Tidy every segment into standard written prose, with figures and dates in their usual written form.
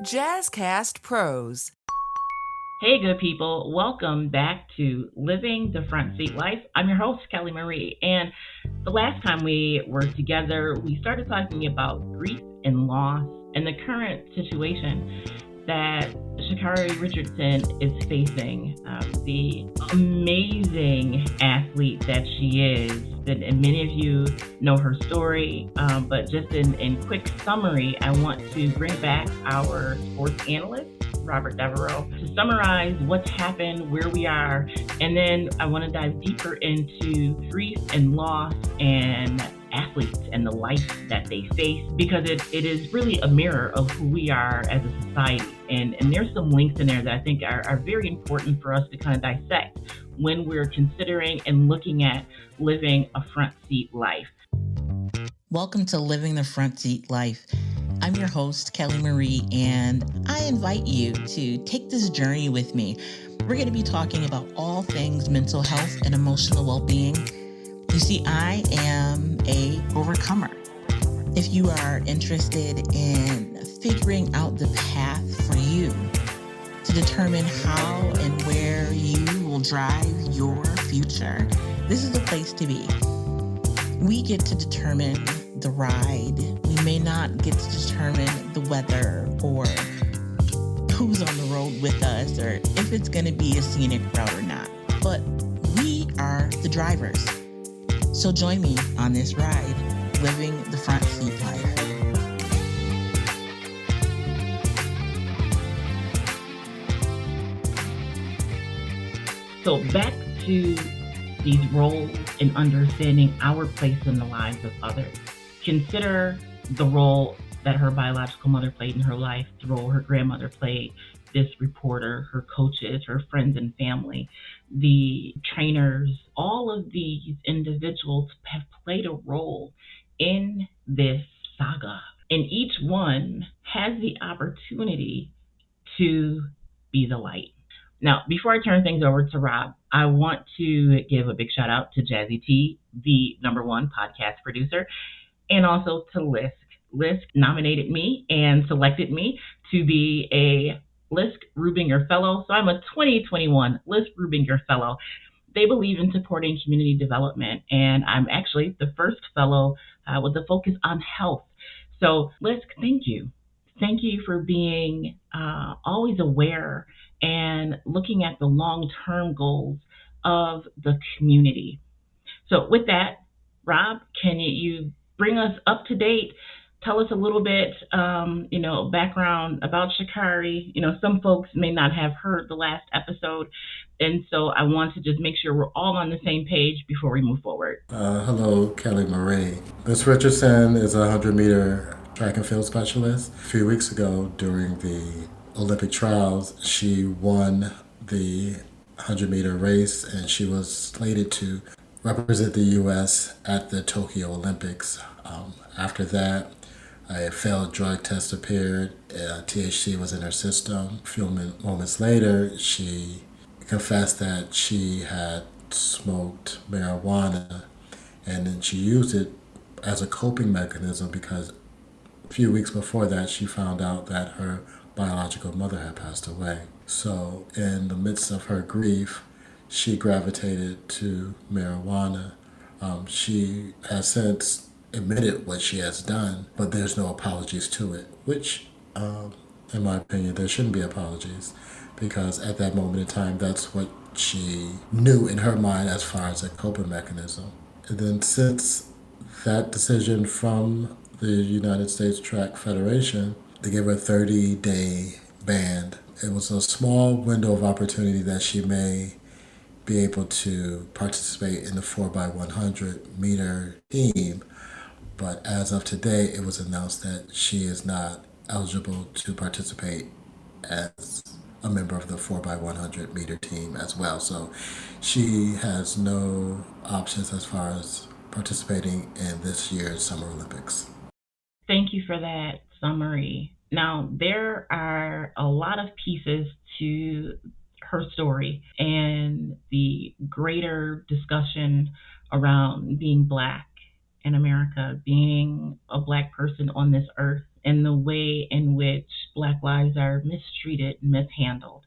Jazzcast Pros. Hey, good people. Welcome back to Living the Front Seat Life. I'm your host, Kelly Marie. And the last time we were together, we started talking about grief and loss and the current situation that Sha'Carri Richardson is facing. The amazing athlete that she is. And many of you know her story, but just in quick summary, I want to bring back our sports analyst, Robert Devereaux, to summarize what's happened, where we are, and then I want to dive deeper into grief and loss and athletes and the life that they face, because it is really a mirror of who we are as a society. And there's some links in there that I think are very important for us to kind of dissect when we're considering and looking at living a front seat life. Welcome to Living the Front Seat Life. I'm your host, Kelly Marie, and I invite you to take this journey with me. We're going to be talking about all things mental health and emotional well-being. You see, I am a overcomer. If you are interested in figuring out the path for you to determine how and where you will drive your future, this is the place to be. We get to determine the ride. We may not get to determine the weather or who's on the road with us or if it's going to be a scenic route or not, but we are the drivers. So join me on this ride, living the front seat life. So back to these roles and understanding our place in the lives of others. Consider the role that her biological mother played in her life, the role her grandmother played, this reporter, her coaches, her friends and family, the trainers. All of these individuals have played a role in this saga, and each one has the opportunity to be the light. Now, before I turn things over to Rob, I want to give a big shout out to Jazzy T, the #1 podcast producer, and also to Lisk. Lisk nominated me and selected me to be a Lisk Rubinger Fellow. So I'm a 2021 Lisk Rubinger Fellow. They believe in supporting community development, and I'm actually the first fellow with a focus on health. So Lisk, thank you. Thank you for being always aware and looking at the long-term goals of the community. So with that, Rob, can you bring us up to date? Tell us a little bit, background about Sha'Carri. Some folks may not have heard the last episode, and so I want to just make sure we're all on the same page before we move forward. Hello, Kelly Marie. Ms. Richardson is a 100-meter track and field specialist. A few weeks ago, during the Olympic trials, she won the 100-meter race, and she was slated to represent the U.S. at the Tokyo Olympics. After that, a failed drug test appeared. THC was in her system. A few moments later, she confessed that she had smoked marijuana, and then she used it as a coping mechanism because a few weeks before that, she found out that her biological mother had passed away. So in the midst of her grief, she gravitated to marijuana. She has since admitted what she has done, but there's no apologies to it, which, in my opinion, there shouldn't be apologies, because at that moment in time, that's what she knew in her mind as far as a coping mechanism. And then since that decision from the United States Track Federation, they gave her a 30-day ban. It was a small window of opportunity that she may be able to participate in the 4x100 meter team. But as of today, it was announced that she is not eligible to participate as a member of the 4x100 meter team as well. So she has no options as far as participating in this year's Summer Olympics. Thank you for that summary. Now, there are a lot of pieces to her story and the greater discussion around being Black in America, being a Black person on this earth, and the way in which Black lives are mistreated, mishandled.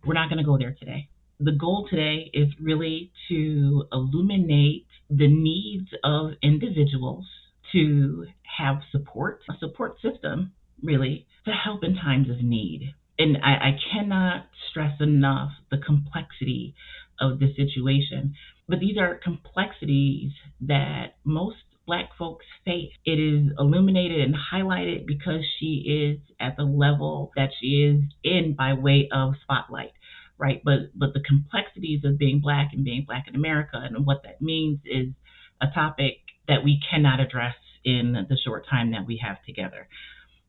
We're not going to go there today. The goal today is really to illuminate the needs of individuals to have support, a support system, really, to help in times of need. And I cannot stress enough the complexity of the situation. But these are complexities that most Black folks face. It is illuminated and highlighted because she is at the level that she is in by way of spotlight, right? But the complexities of being Black and being Black in America and what that means is a topic that we cannot address in the short time that we have together.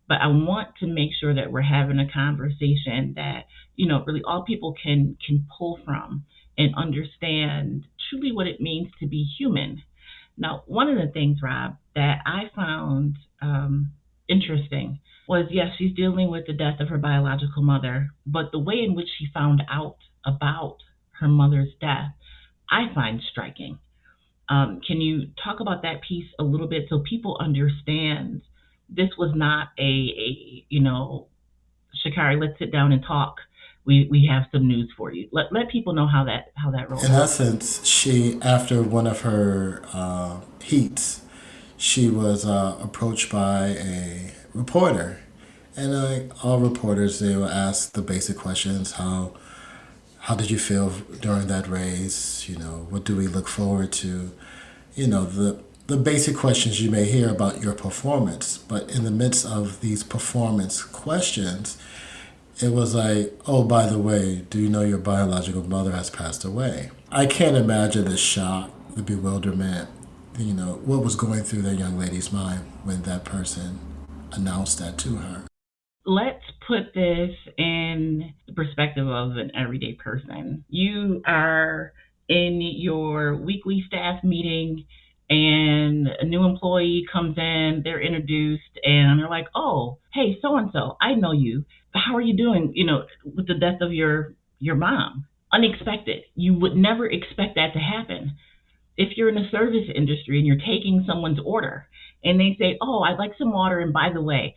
But I want to make sure that we're having a conversation that, really all people can pull from and understand truly what it means to be human. Now, one of the things, Rob, that I found interesting was, yes, she's dealing with the death of her biological mother, but the way in which she found out about her mother's death, I find striking. Can you talk about that piece a little bit so people understand this was not Sha'Carri, let's sit down and talk. We have some news for you. Let people know how that rolls. In essence, she, after one of her heats, she was approached by a reporter. And all reporters, they will ask the basic questions. How did you feel during that race? What do we look forward to? The basic questions you may hear about your performance. But in the midst of these performance questions, it was like, oh, by the way, do you know your biological mother has passed away? I can't imagine the shock, the bewilderment, what was going through that young lady's mind when that person announced that to her. Let's put this in the perspective of an everyday person. You are in your weekly staff meeting and a new employee comes in, they're introduced, and they're like, oh, hey, so-and-so, I know you. How are you doing, with the death of your mom? Unexpected. You would never expect that to happen. If you're in the service industry and you're taking someone's order and they say, oh, I'd like some water, and by the way,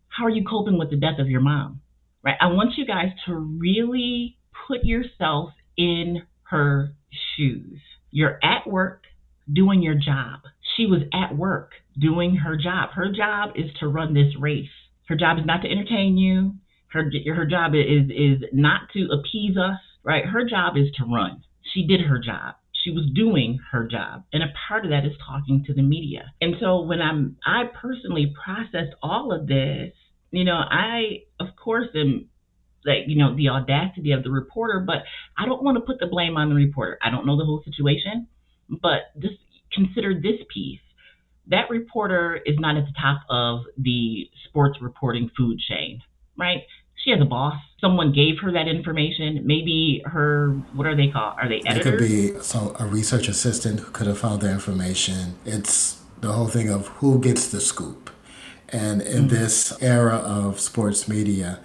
how are you coping with the death of your mom, right? I want you guys to really put yourself in her shoes. You're at work doing your job. She was at work doing her job. Her job is to run this race. Her job is not to entertain you. Her job is not to appease us, right? Her job is to run. She did her job. She was doing her job. And a part of that is talking to the media. And so when I personally processed all of this, I, of course, am like, the audacity of the reporter, but I don't want to put the blame on the reporter. I don't know the whole situation, but just consider this piece. That reporter is not at the top of the sports reporting food chain, right? She has a boss. Someone gave her that information. Maybe her, what are they called? Are they editors? It could be a research assistant who could have found the information. It's the whole thing of who gets the scoop. And in this era of sports media,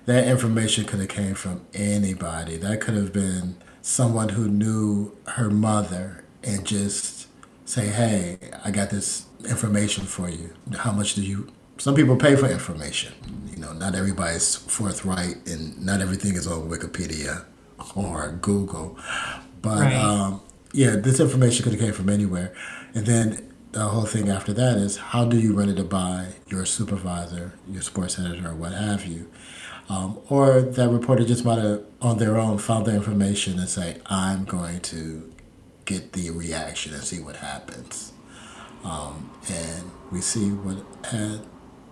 that information could have came from anybody. That could have been someone who knew her mother and just say, hey, I got this information for you. How much do you... Some people pay for information. Not everybody's forthright and not everything is on Wikipedia or Google. But Right. This information could have came from anywhere. And then the whole thing after that is, how do you run it by your supervisor, your sports editor, or what have you? Or that reporter just might have, on their own, found the information and say, I'm going to get the reaction and see what happens. And we see what had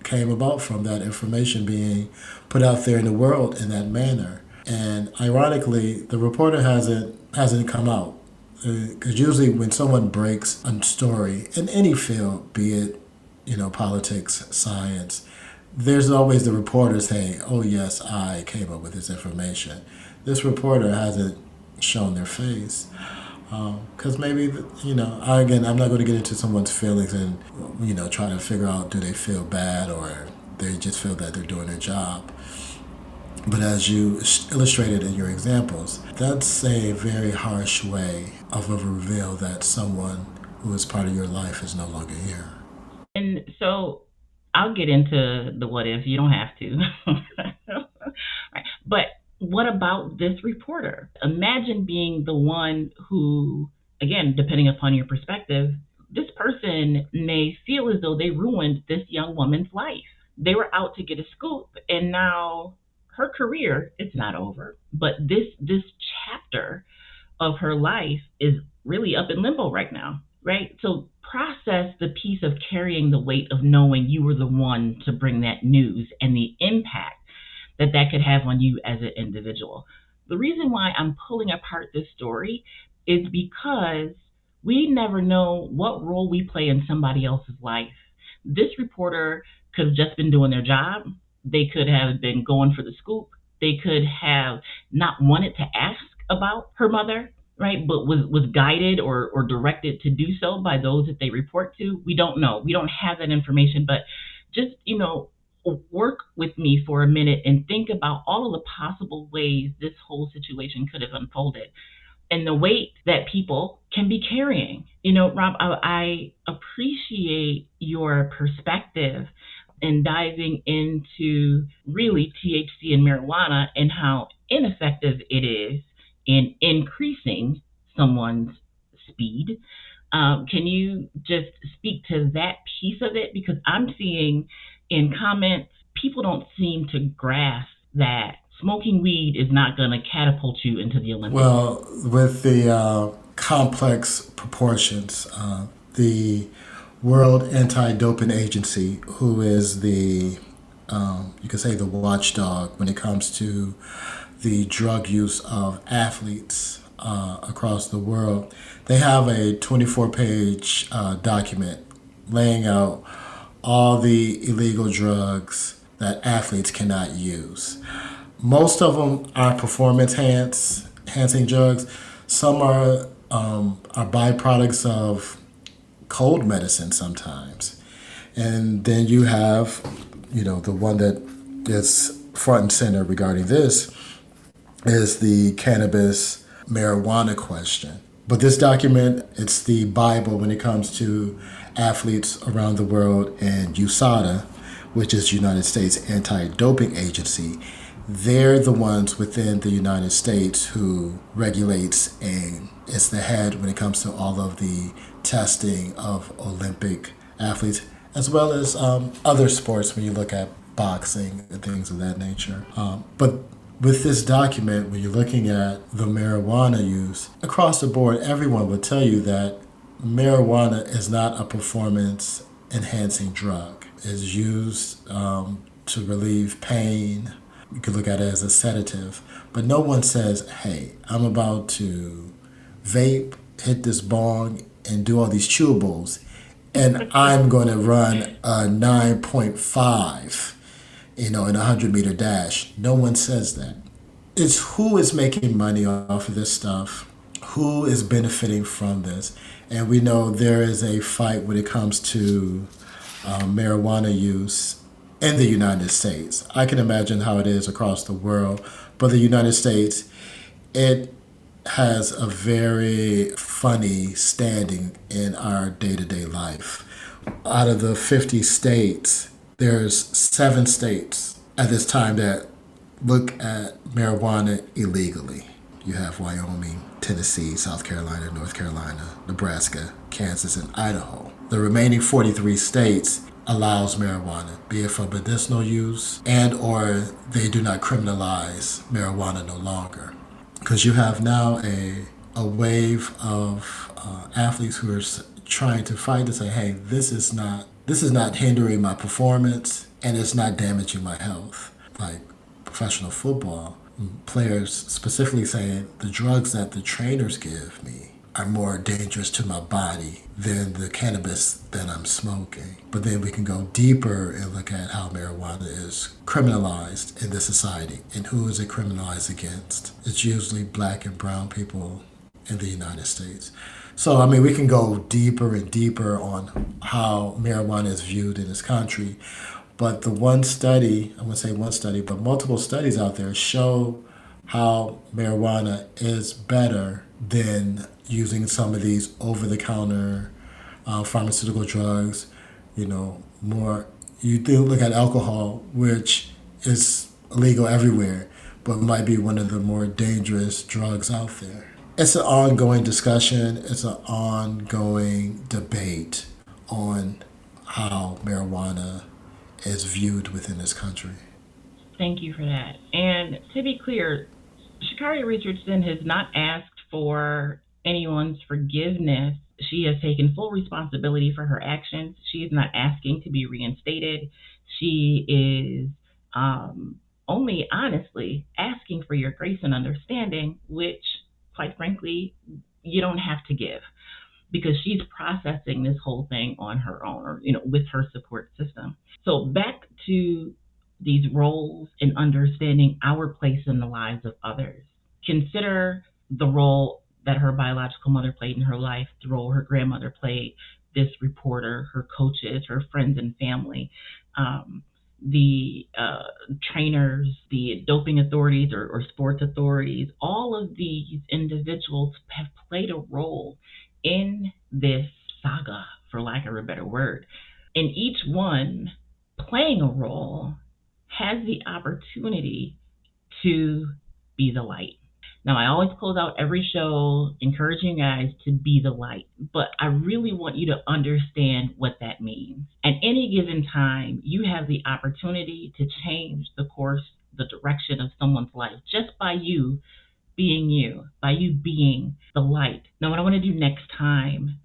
came about from that information being put out there in the world in that manner. And ironically, the reporter hasn't come out. Because usually when someone breaks a story in any field, be it, politics, science, there's always the reporter saying, oh yes, I came up with this information. This reporter hasn't shown their face. Because maybe, I'm not going to get into someone's feelings and, try to figure out, do they feel bad or they just feel that they're doing their job. But as you illustrated in your examples, that's a very harsh way of a reveal that someone who is part of your life is no longer here. And so I'll get into the what if. You don't have to. Right. But what about this reporter? Imagine being the one who, again, depending upon your perspective, this person may feel as though they ruined this young woman's life. They were out to get a scoop, and now her career, it's not over, but this chapter of her life is really up in limbo right now, right? So process the piece of carrying the weight of knowing you were the one to bring that news and the impact that that could have on you as an individual. The reason why I'm pulling apart this story is because we never know what role we play in somebody else's life. This reporter could have just been doing their job. They could have been going for the scoop. They could have not wanted to ask about her mother, right? But was guided or directed to do so by those that they report to. We don't know. We don't have that information, but just, work with me for a minute and think about all of the possible ways this whole situation could have unfolded and the weight that people can be carrying. Rob, I appreciate your perspective in diving into really THC and marijuana and how ineffective it is in increasing someone's speed. Can you just speak to that piece of it? Because I'm seeing in comments, people don't seem to grasp that smoking weed is not going to catapult you into the Olympics. Well, with the complex proportions, the World Anti-Doping Agency, who is the, you could say the watchdog when it comes to the drug use of athletes across the world, they have a 24-page document laying out all the illegal drugs that athletes cannot use. Most of them are performance enhancing drugs. Some are byproducts of cold medicine sometimes. And then you have, the one that is front and center regarding this is the cannabis marijuana question. But this document, it's the Bible when it comes to athletes around the world, and USADA, which is United States Anti-Doping Agency, they're the ones within the United States who regulates and is the head when it comes to all of the testing of Olympic athletes, as well as other sports when you look at boxing and things of that nature. But with this document, when you're looking at the marijuana use, across the board, everyone will tell you that marijuana is not a performance-enhancing drug. It's used to relieve pain. You could look at it as a sedative. But no one says, hey, I'm about to vape, hit this bong, and do all these chewables, and I'm going to run a 9.5, in a 100-meter dash. No one says that. It's who is making money off of this stuff, who is benefiting from this. And we know there is a fight when it comes to marijuana use in the United States. I can imagine how it is across the world, but the United States, it has a very funny standing in our day-to-day life. Out of the 50 states, there's 7 states at this time that look at marijuana illegally. You have Wyoming, Tennessee, South Carolina, North Carolina, Nebraska, Kansas, and Idaho. The remaining 43 states allows marijuana, be it for medicinal use and or they do not criminalize marijuana no longer. Because you have now a wave of athletes who are trying to fight to say, hey, this is not hindering my performance and it's not damaging my health. Like professional football, players specifically saying the drugs that the trainers give me are more dangerous to my body than the cannabis that I'm smoking. But then we can go deeper and look at how marijuana is criminalized in this society and who is it criminalized against. It's usually black and brown people in the United States. So, we can go deeper and deeper on how marijuana is viewed in this country. But the one study, I wouldn't say one study, but multiple studies out there show how marijuana is better than using some of these over-the-counter pharmaceutical drugs, more You do look at alcohol, which is illegal everywhere, but might be one of the more dangerous drugs out there. It's an ongoing discussion. It's an ongoing debate on how marijuana is viewed within this country. Thank you for that. And to be clear, Sha'Carri Richardson has not asked for anyone's forgiveness. She has taken full responsibility for her actions. She is not asking to be reinstated. She is only honestly asking for your grace and understanding, which, quite frankly, you don't have to give, because she's processing this whole thing on her own, or with her support system. So back to these roles and understanding our place in the lives of others. Consider the role that her biological mother played in her life, the role her grandmother played, this reporter, her coaches, her friends and family, the trainers, the doping authorities or sports authorities. All of these individuals have played a role in this saga, for lack of a better word. And each one playing a role has the opportunity to be the light. Now, I always close out every show encouraging you guys to be the light, but I really want you to understand what that means. At any given time, you have the opportunity to change the course, the direction of someone's life just by you being you, by you being the light. Now, what I want to do next time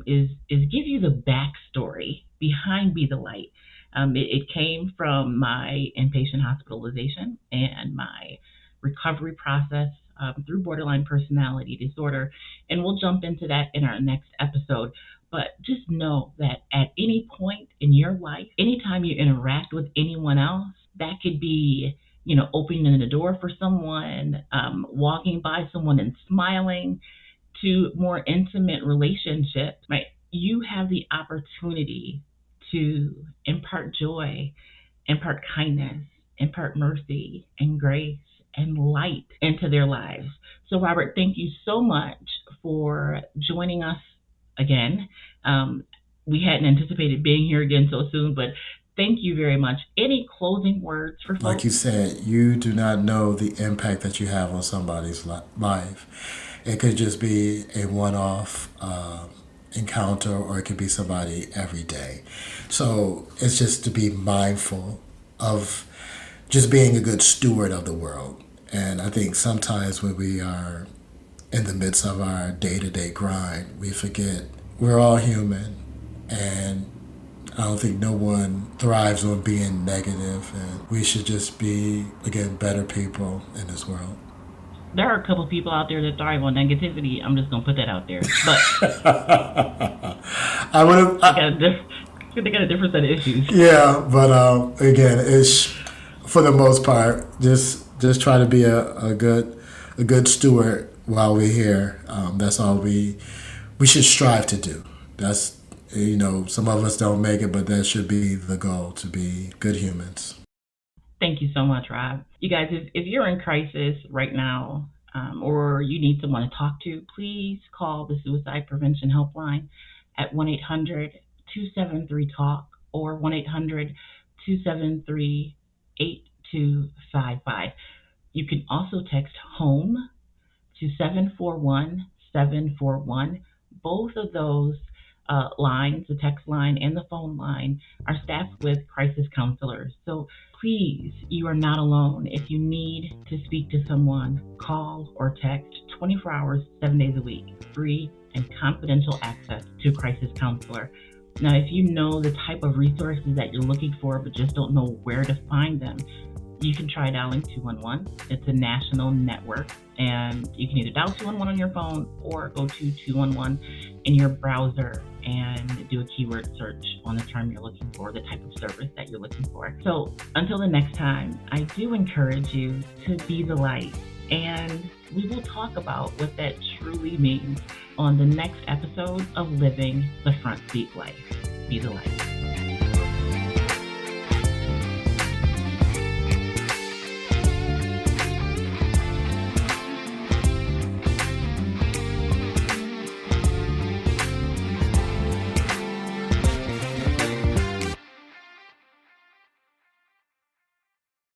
is give you the backstory behind Be the Light. It came from my inpatient hospitalization and my recovery process through borderline personality disorder, and we'll jump into that in our next episode. But just know that at any point in your life, anytime you interact with anyone else, that could be opening the door for someone, walking by someone and smiling, to more intimate relationships, right? You have the opportunity to impart joy, impart kindness, impart mercy and grace and light into their lives. So, Robert, thank you so much for joining us again. We hadn't anticipated being here again so soon, but thank you very much. Any closing words for folks? Like you said, you do not know the impact that you have on somebody's life. It could just be a one-off encounter, or it could be somebody every day. So it's just to be mindful of just being a good steward of the world. And I think sometimes when we are in the midst of our day-to-day grind, we forget we're all human, and I don't think no one thrives on being negative, and we should just be, again, better people in this world. There are a couple people out there that thrive on negativity. I'm just gonna put that out there. But they got a different set of issues. Yeah, but again, it's for the most part just try to be a good steward while we're here. That's all we should strive to do. That's some of us don't make it, but that should be the goal, to be good humans. Thank you so much, Rob. You guys, if you're in crisis right now, or you need someone to talk to, please call the Suicide Prevention Helpline at 1-800-273-TALK or 1-800-273-8255. You can also text HOME to 741-741. Both of those lines, the text line and the phone line, are staffed with crisis counselors. So please, you are not alone. If you need to speak to someone, call or text 24 hours, 7 days a week, free and confidential access to a crisis counselor. Now, if you know the type of resources that you're looking for but just don't know where to find them, you can try dialing 211. It's a national network, and you can either dial 211 on your phone or go to 211 in your browser and do a keyword search on the term you're looking for, the type of service that you're looking for. So until the next time, I do encourage you to be the light, and we will talk about what that truly means on the next episode of Living the Front Seat Life. Be the light.